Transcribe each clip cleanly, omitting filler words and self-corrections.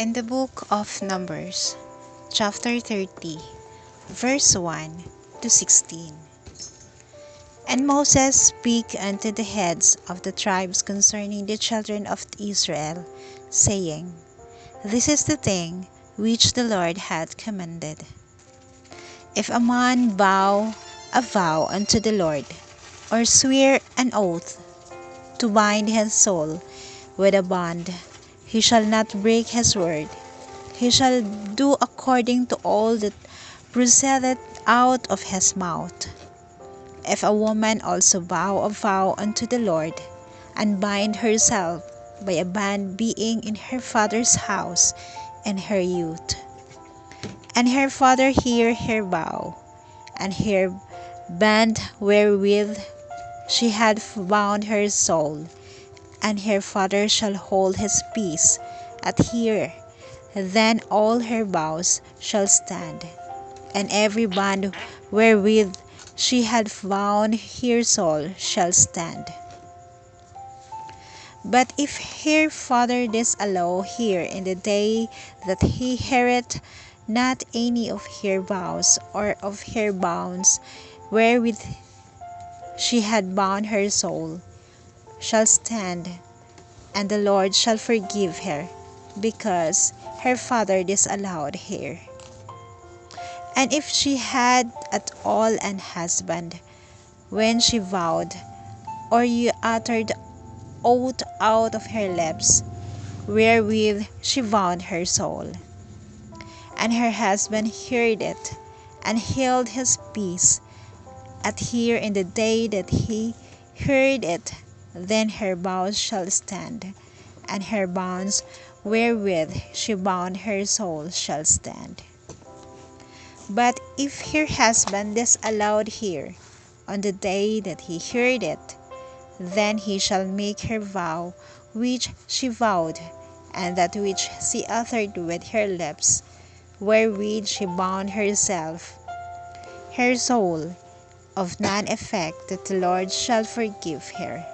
In the book of Numbers, chapter 30, verse 1 to 16. And Moses spake unto the heads of the tribes concerning the children of Israel, saying, This is the thing which the Lord hath commanded. If a man vow a vow unto the Lord, or swear an oath to bind his soul with a bond, he shall not break his word. He shall do according to all that proceedeth out of his mouth. If a woman also vow a vow unto the Lord, and bind herself by a bond being in her father's house in her youth, and her father hear her vow, and her bond wherewith she had bound her soul, and her father shall hold his peace at here, then all her vows shall stand, and every bond wherewith she had bound her soul shall stand. But if her father disallow her in the day that he heareth not any of her vows or of her bonds wherewith she had bound her soul, shall stand, and the Lord shall forgive her, because her father disallowed her. And if she had at all an husband, when she vowed, or you uttered oath out of her lips, wherewith she bound her soul, and her husband heard it, and held his peace at her in the day that he heard it, then her vows shall stand, and her bonds wherewith she bound her soul shall stand. But if her husband disallowed her on the day that he heard it, then he shall make her vow which she vowed, and that which she uttered with her lips, wherewith she bound herself, her soul, of none effect, that the Lord shall forgive her.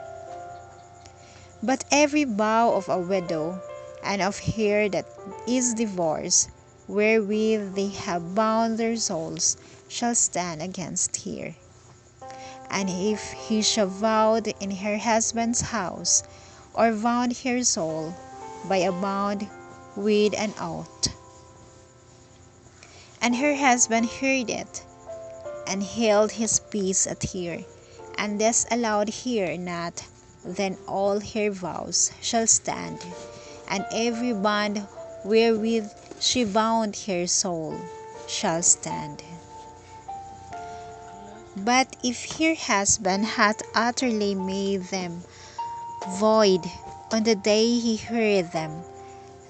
But every vow of a widow, and of her that is divorced, wherewith they have bound their souls, shall stand against her. And if he shall vowed in her husband's house, or bound her soul by a bond with an oath, and her husband heard it, and held his peace at her, and disallowed her not, then all her vows shall stand, and every bond wherewith she bound her soul shall stand. But if her husband hath utterly made them void on the day he heard them,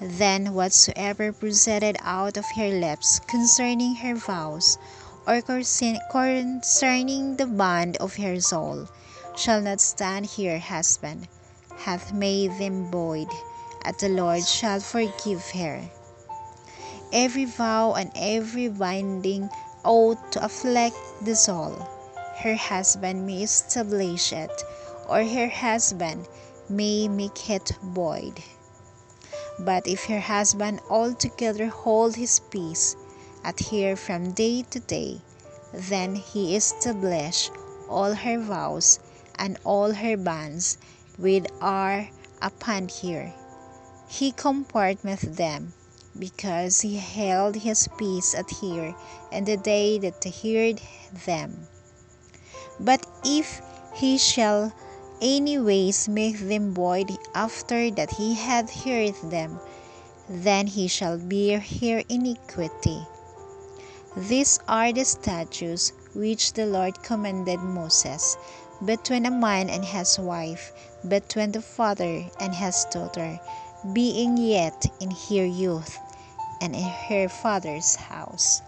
then whatsoever proceeded out of her lips concerning her vows, or concerning the bond of her soul, shall not stand. Her husband hath made them void, and the Lord shall forgive her. Every vow and every binding oath to afflict the soul, her husband may establish it, or her husband may make it void. But if her husband altogether hold his peace at her from day to day, then he establish all her vows and all her bonds which are upon her. He comforteth them, because he held his peace at her in the day that he heard them. But if he shall anyways make them void after that he hath heard them, then he shall bear her iniquity. These are the statutes which the Lord commanded Moses, between a man and his wife, between the father and his daughter, being yet in her youth, and in her father's house.